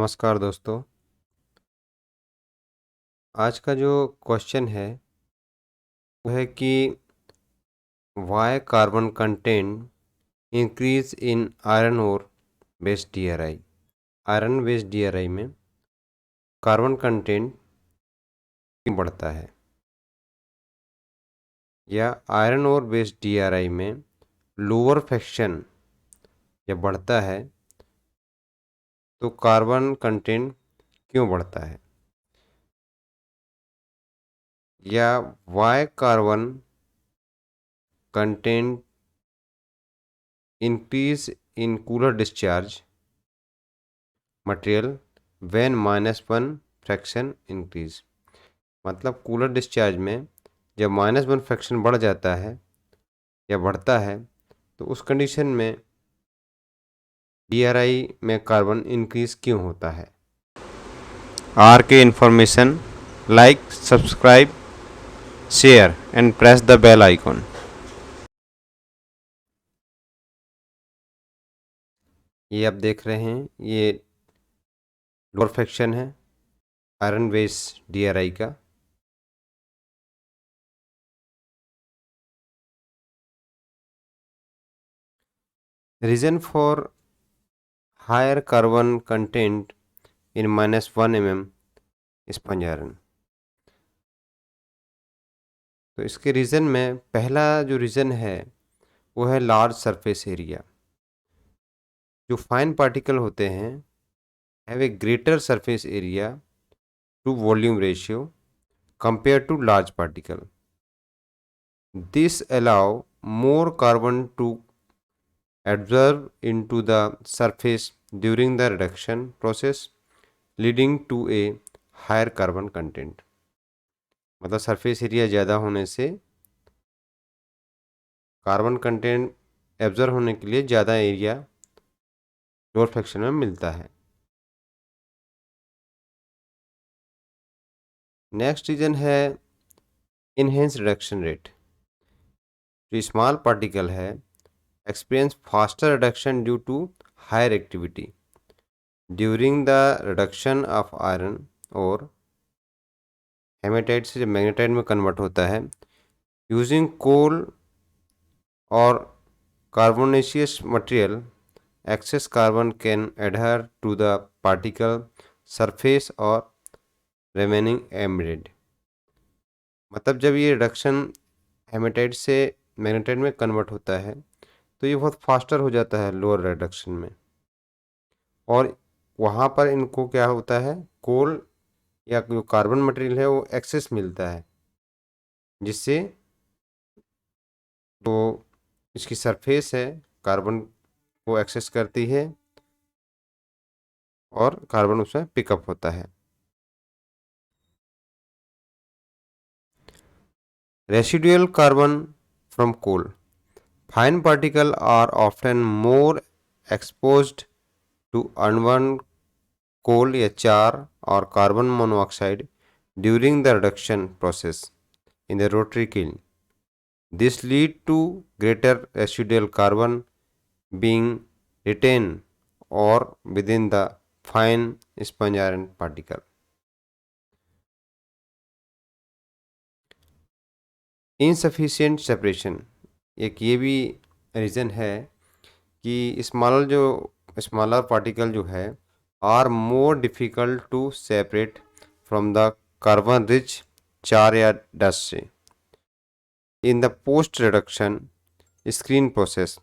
नमस्कार दोस्तों। आज का जो क्वेश्चन है वो है कि why carbon content increase in iron ore based DRI। Iron based DRI में कार्बन कंटेंट क्यों बढ़ता है, या आयरन ओर बेस्ड DRI में लोअर फ्रैक्शन जब बढ़ता है तो कार्बन कंटेंट क्यों बढ़ता है, या why carbon content increase in cooler discharge material when -1 fraction increase. मतलब कूलर डिस्चार्ज में जब -1 फ्रैक्शन बढ़ जाता है या बढ़ता है तो उस कंडीशन में DRI में कार्बन इंक्रीज क्यों होता है। आर के information like subscribe share and press the bell icon. ये आप देख रहे हैं, ये लोअर फ्रैक्शन है आयरन बेस DRI का। Reason for higher carbon content in -1 mm sponge iron. तो इसके रीज़न में पहला जो रीज़न है वो है लार्ज सरफेस एरिया। जो फाइन पार्टिकल होते हैं have a greater surface area to volume ratio compare to large particle. This allow more carbon to adsorb into the surface during the reduction process leading to a higher carbon content। मतलब surface area ज़्यादा होने से carbon content absorb होने के लिए ज़्यादा area lower fraction में मिलता है। नेक्स्ट रीजन है इनहेंस रिडक्शन रेट। जो स्मॉल पार्टिकल है experience faster reduction due to higher activity during the reduction of iron और हेमेटाइट से जब मैग्नेटाइट में कन्वर्ट होता है यूजिंग कोल और carbonaceous material. Excess carbon can adhere to the particle surface और रिमेनिंग एम्बेडेड। मतलब जब ये रिडक्शन हेमेटाइट से मैग्नेटाइट में कन्वर्ट होता है तो ये बहुत फास्टर हो जाता है लोअर रिडक्शन में, और वहाँ पर इनको क्या होता है, कोल या जो कार्बन मटेरियल है वो एक्सेस मिलता है, जिससे तो इसकी सरफेस है कार्बन को एक्सेस करती है और कार्बन उसमें पिकअप होता है। Residual carbon from coal. Fine particle are often more exposed to unburned coal या चार और carbon monoxide during the reduction process in the rotary kiln. This lead to greater residual carbon being retained or within the fine sponge iron particle. Insufficient separation एक ये भी reason है कि smaller particle जो है are more difficult to separate from the carbon rich char या dust से in the post reduction screen process.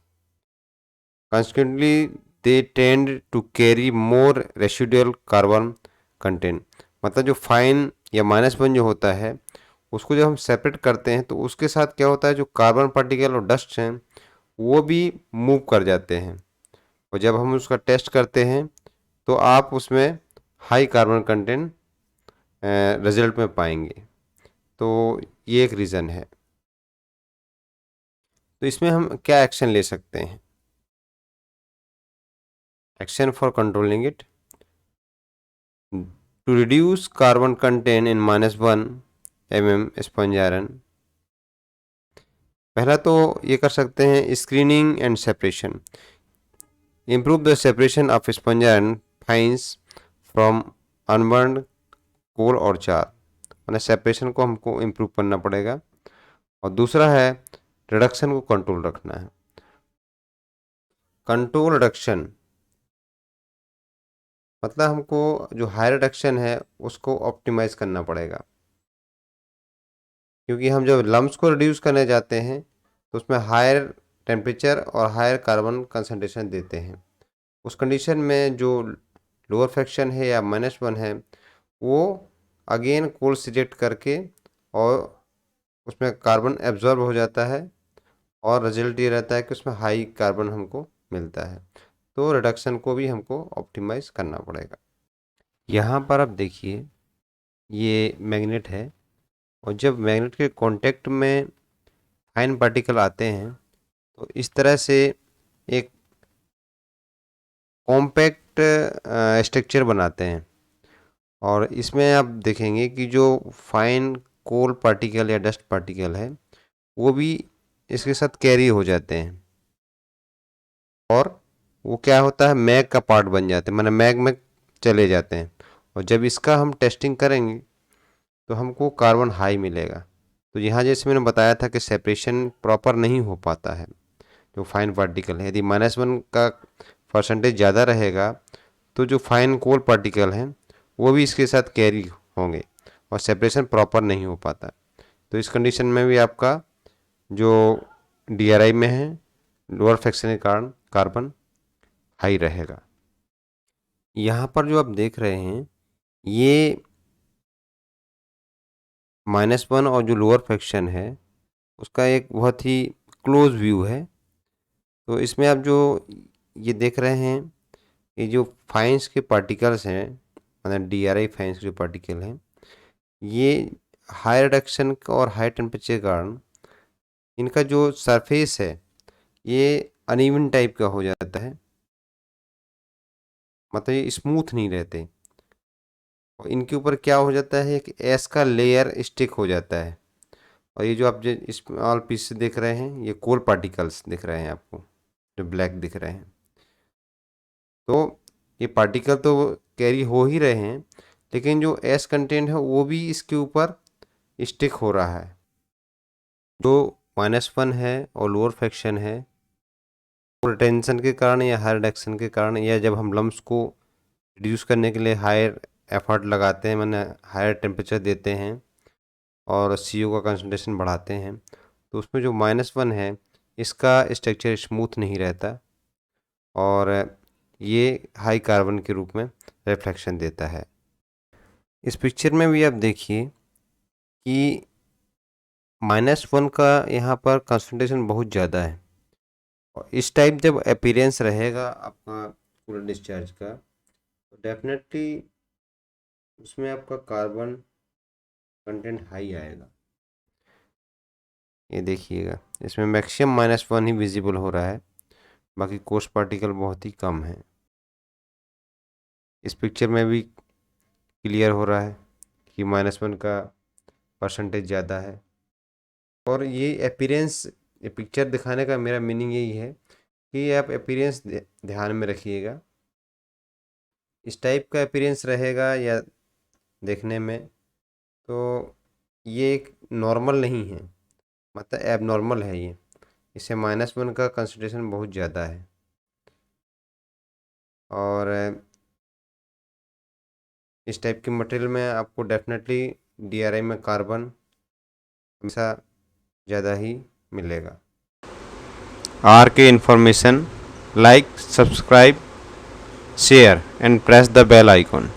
Consequently, they tend to carry more residual carbon content। मतलब जो फाइन या -1 जो होता है उसको जब हम सेपरेट करते हैं तो उसके साथ क्या होता है, जो कार्बन पार्टिकल और डस्ट हैं वो भी मूव कर जाते हैं, और जब हम उसका टेस्ट करते हैं तो आप उसमें हाई कार्बन कंटेंट रिजल्ट में पाएंगे। तो ये एक रीज़न है। तो इसमें हम क्या एक्शन ले सकते हैं? Action for controlling it to reduce carbon content in -1 mm sponge iron. पहला तो ये कर सकते हैं screening and separation. Improve the separation of sponge iron fines from unburned coal और चार, मैंने सेपरेशन को हमको इम्प्रूव करना पड़ेगा। और दूसरा है रिडक्शन को कंट्रोल रखना है। कंट्रोल रिडक्शन मतलब हमको जो हाई रिडक्शन है उसको ऑप्टिमाइज करना पड़ेगा, क्योंकि हम जब लम्स को रिड्यूस करने जाते हैं तो उसमें हायर टेम्परेचर और हायर कार्बन कंसंट्रेशन देते हैं। उस कंडीशन में जो लोअर फ्रैक्शन है या -1 है वो अगेन कोल सिलेक्ट करके और उसमें कार्बन एब्जॉर्ब हो जाता है और रिजल्ट ये रहता है कि उसमें हाई कार्बन हमको मिलता है। तो रिडक्शन को भी हमको ऑप्टिमाइज करना पड़ेगा। यहाँ पर आप देखिए ये मैग्नेट है, और जब मैग्नेट के कांटेक्ट में फाइन पार्टिकल आते हैं तो इस तरह से एक कॉम्पैक्ट स्ट्रक्चर बनाते हैं। और इसमें आप देखेंगे कि जो फाइन कोल पार्टिकल या डस्ट पार्टिकल है वो भी इसके साथ कैरी हो जाते हैं, और वो क्या होता है मैग का पार्ट बन जाते हैं, माने मैग में चले जाते हैं। और जब इसका हम टेस्टिंग करेंगे तो हमको कार्बन हाई मिलेगा। तो यहाँ जैसे मैंने बताया था कि सेपरेशन प्रॉपर नहीं हो पाता है जो फाइन पार्टिकल है। यदि -1 का परसेंटेज ज़्यादा रहेगा तो जो फाइन कोल पार्टिकल हैं वो भी इसके साथ कैरी होंगे और सेपरेशन प्रॉपर नहीं हो पाता। तो इस कंडीशन में भी आपका जो DRI में है लोअर फ्रैक्शन के कारण कार्बन हाई रहेगा। यहाँ पर जो आप देख रहे हैं ये -1 और जो लोअर फ्रैक्शन है उसका एक बहुत ही क्लोज व्यू है। तो इसमें आप जो ये देख रहे हैं ये जो फाइन्स के पार्टिकल्स हैं, मतलब DRI फाइन्स के जो पार्टिकल हैं, ये हाई रिडक्शन और हाई टेम्परेचर के कारण इनका जो सरफेस है ये अनइवन टाइप का हो जाता है, मतलब ये स्मूथ नहीं रहते। और इनके ऊपर क्या हो जाता है कि एस का लेयर स्टिक हो जाता है। और ये जो आप जो स्मॉल पीस देख रहे हैं ये कोल पार्टिकल्स दिख रहे हैं आपको, जो ब्लैक दिख रहे हैं। तो ये पार्टिकल तो कैरी हो ही रहे हैं, लेकिन जो एस कंटेंट है वो भी इसके ऊपर स्टिक हो रहा है। जो -1 है और लोअर फ्रैक्शन है रिटेंशन के कारण या हाई रिडक्शन के कारण, या जब हम लम्स को रिड्यूस करने के लिए हायर एफर्ट लगाते हैं, मैंने हायर टेम्परेचर देते हैं और CO का कंसंट्रेशन बढ़ाते हैं, तो उसमें जो -1 है इसका स्ट्रक्चर स्मूथ नहीं रहता और ये हाई कार्बन के रूप में रिफ्लेक्शन देता है। इस पिक्चर में भी आप देखिए कि -1 का यहाँ पर कंसंट्रेशन बहुत ज़्यादा है। और इस टाइप जब अपीयरेंस रहेगा आपका पूरा डिस्चार्ज का तो डेफिनेटली उसमें आपका कार्बन कंटेंट हाई आएगा। ये देखिएगा इसमें मैक्सिमम -1 ही विजिबल हो रहा है, बाकी कोस्ट पार्टिकल बहुत ही कम है। इस पिक्चर में भी क्लियर हो रहा है कि -1 का परसेंटेज ज़्यादा है। और ये अपीयरेंस, ये पिक्चर दिखाने का मेरा मीनिंग यही है कि आप अपीयरेंस ध्यान में रखिएगा। इस टाइप का अपीयरेंस रहेगा या देखने में तो ये एक नॉर्मल नहीं है, मतलब एबनॉर्मल है ये। इससे -1 का कंसंट्रेशन बहुत ज़्यादा है। और इस टाइप के मटेरियल में आपको डेफिनेटली DRI में कार्बन हमेशा ज़्यादा ही मिलेगा। RK information, like, subscribe, share and press the bell icon.